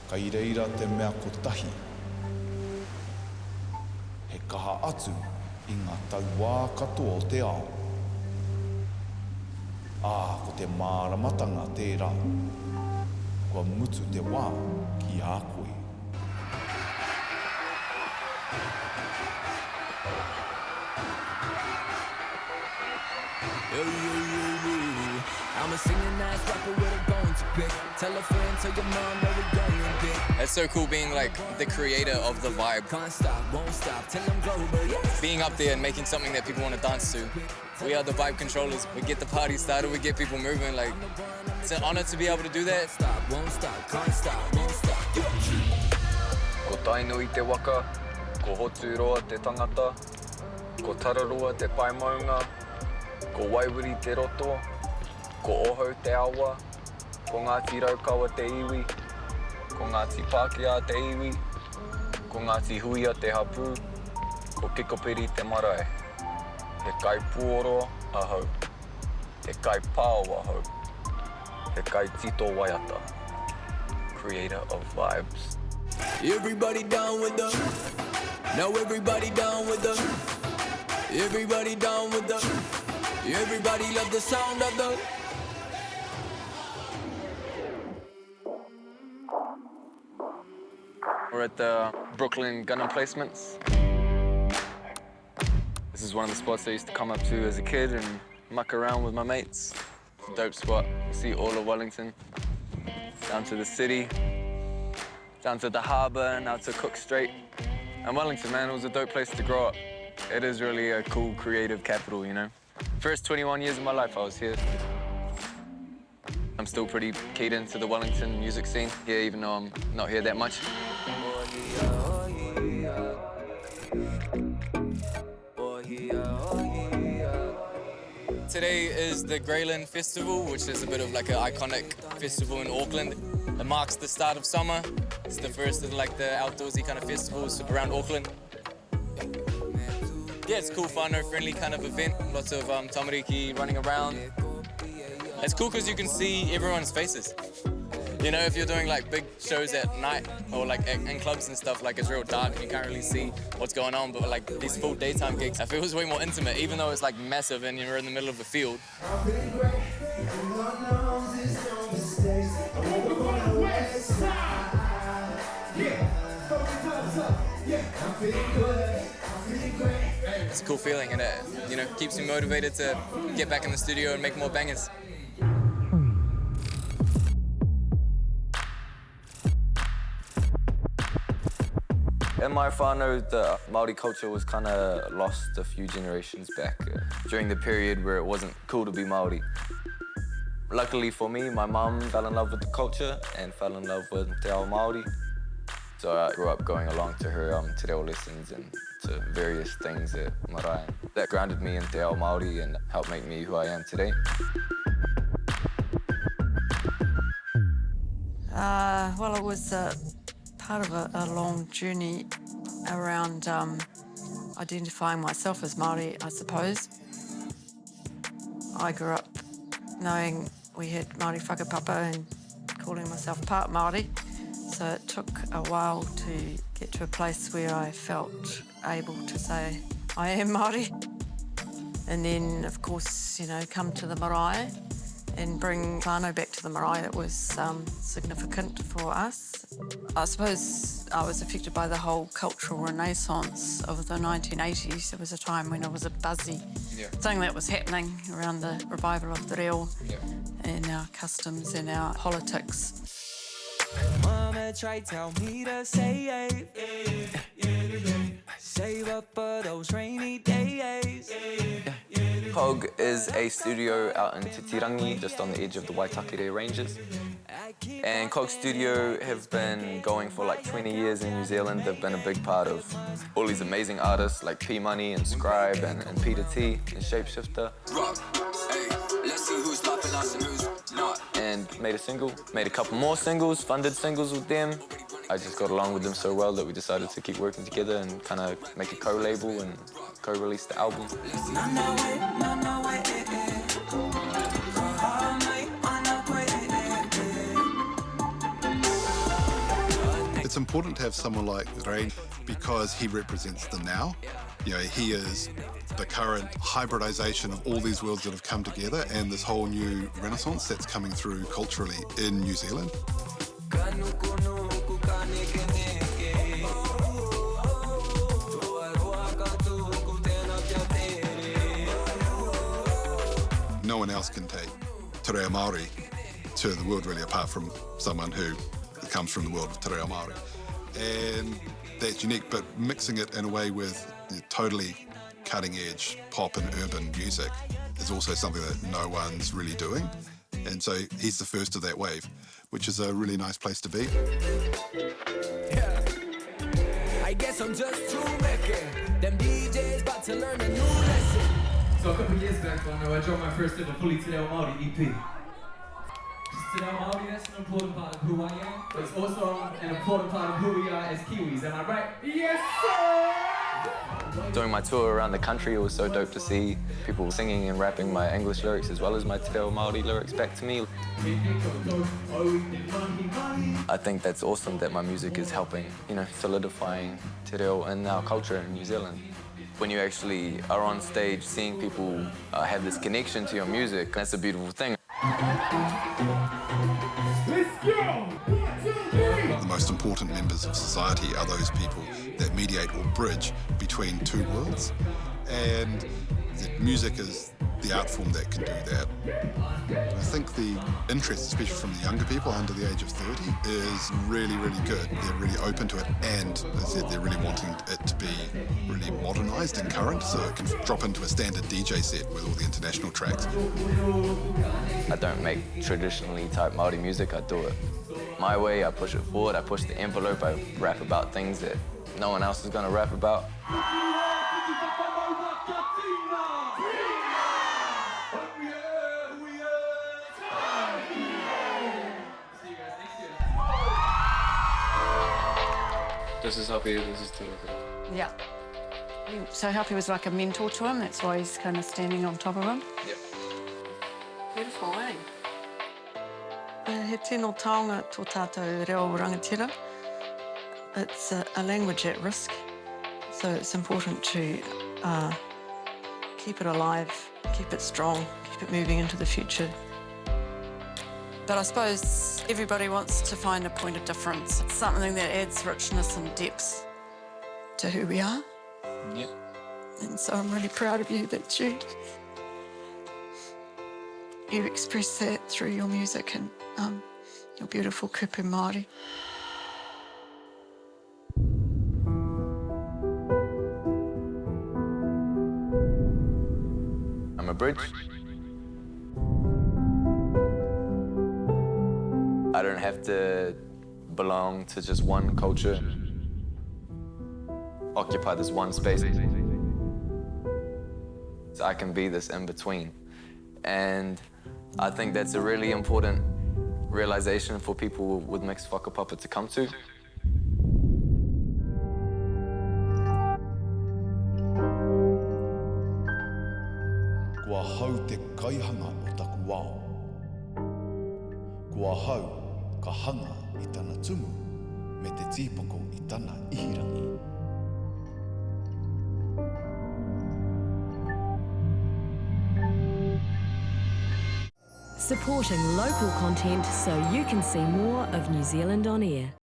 Ka I reira te mea kotahi. He kaha atu I ngā tauā katoa o te ao. Ko te māramatanga tērā. Kua mutu te wā ki a koe. I'm a singing ass rapper with a bone to pick. Tell a friend, tell your mom that we're going big. It's so cool being like the creator of the vibe. Can't stop, won't stop, till I'm global, yes. Being up there and making something that people want to dance to. We are the vibe controllers. We get the party started, we get people moving. Like, it's an honor to be able to do that. Stop, won't stop, can't stop, won't stop. Ko tainui te waka, ko hotu roa te tangata, ko tararoa te paimaunga, ko waiwiri te roto, ko oho te awa, ko Ngāti Raukawa te iwi, ko Ngāti Pākehā te iwi, ko Ngāti Huia te hapu, ko Kikopiri te marae. He kai puoro ahau, he kai pāo ahau, he kai tito waiata, creator of vibes. Everybody down with the, now everybody down with the, everybody down with the, everybody love the sound of the. We're at the Brooklyn Gun Emplacements. This is one of the spots I used to come up to as a kid and muck around with my mates. It's a dope spot. You see all of Wellington, down to the city, down to the harbour, and out to Cook Strait. And Wellington, man, it was a dope place to grow up. It is really a cool, creative capital, you know? First 21 years of my life I was here. I'm still pretty keyed into the Wellington music scene here, even though I'm not here that much. Today is the Greyland Festival, which is a bit of like an iconic festival in Auckland. It marks the start of summer. It's the first of like the outdoorsy kind of festivals around Auckland. Yeah, it's cool, whānau-friendly kind of event. Lots of tamariki running around. It's cool because you can see everyone's faces. You know, if you're doing like big shows at night or like in clubs and stuff, like it's real dark and you can't really see what's going on. But like these full daytime gigs, I feel it's way more intimate, even though it's like massive and you're in the middle of a field. It's a cool feeling and it, you know, keeps me motivated to get back in the studio and make more bangers. In my whānau, the Māori culture was kind of lost a few generations back during the period where it wasn't cool to be Māori. Luckily for me, my mum fell in love with the culture and fell in love with te ao Māori. So I grew up going along to her te reo lessons and to various things at marae. That grounded me in te ao Māori and helped make me who I am today. Well, it was part of a long journey around identifying myself as Māori, I suppose. I grew up knowing we had Māori whakapapa and calling myself part Māori. So it took a while to get to a place where I felt able to say, I am Māori. And then, of course, you know, come to the marae and bring whānau back to the marae. It was significant for us. I suppose I was affected by the whole cultural renaissance of the 1980s. There was a time when it was a buzzy thing that was happening around the revival of the reo and our customs and our politics. Mama tried to tell me to save up for those rainy days. Cog is a studio out in Te Tirangi, just on the edge of the Waitakere Ranges. And Cog Studio have been going for like 20 years in New Zealand. They've been a big part of all these amazing artists like P Money and Scribe and Peter T and Shapeshifter. Let's see who's popping us and who's not. And made a couple more singles, funded singles with them. I just got along with them so well that we decided to keep working together and kind of make a co-label and co-release the album. It's important to have someone like Rei because he represents the now. You know, he is the current hybridization of all these worlds that have come together and this whole new renaissance that's coming through culturally in New Zealand. No one else can take te reo Māori to the world really apart from someone who comes from the world of te reo Māori. And that's unique, but mixing it in a way with totally cutting-edge pop and urban music is also something that no one's really doing. And so he's the first of that wave, which is a really nice place to be. Yeah. I guess I'm just too Mickey. Them DJs about to learn a new lesson. So a couple of years back, I dropped my first ever fully te reo Māori EP. Te reo Māori, that's an important part of who I am, but it's also an important part of who we are as Kiwis, am I right? Yes, sir! Doing my tour around the country, it was so dope to see people singing and rapping my English lyrics as well as my te reo Māori lyrics back to me. I think that's awesome that my music is helping, solidifying te reo in our culture in New Zealand. When you actually are on stage, seeing people have this connection to your music, that's a beautiful thing. Let's go! 1, 2, 3! The most important members of society are those people that mediate or bridge between two worlds. And the music is the art form that can do that. I think the interest, especially from the younger people under the age of 30, is really, really good. They're really open to it, and as I said, they're really wanting it to be really modernised and current, so it can drop into a standard DJ set with all the international tracks. I don't make traditionally type Māori music, I do it my way, I push it forward, I push the envelope, I rap about things that no one else is going to rap about. This is Happy, this is Timothy. Yeah. So Happy was like a mentor to him, that's why he's kind of standing on top of him. Yep. Beautiful, eh? He tino taonga tō tātou reo rangatira. It's a language at risk, so it's important to keep it alive, keep it strong, keep it moving into the future. But I suppose everybody wants to find a point of difference, something that adds richness and depth to who we are. Yep. And so I'm really proud of you that you express that through your music and your beautiful kupu Māori. I'm a bridge. I don't have to belong to just one culture, occupy this one space. So I can be this in between. And I think that's a really important realization for people with mixed whakapapa to come to. Kua hau te kaihanga o taku wao. Kua hau ka hanga i tana tumu me te tīpoko i tana ihirangi. Supporting local content so you can see more of New Zealand on air.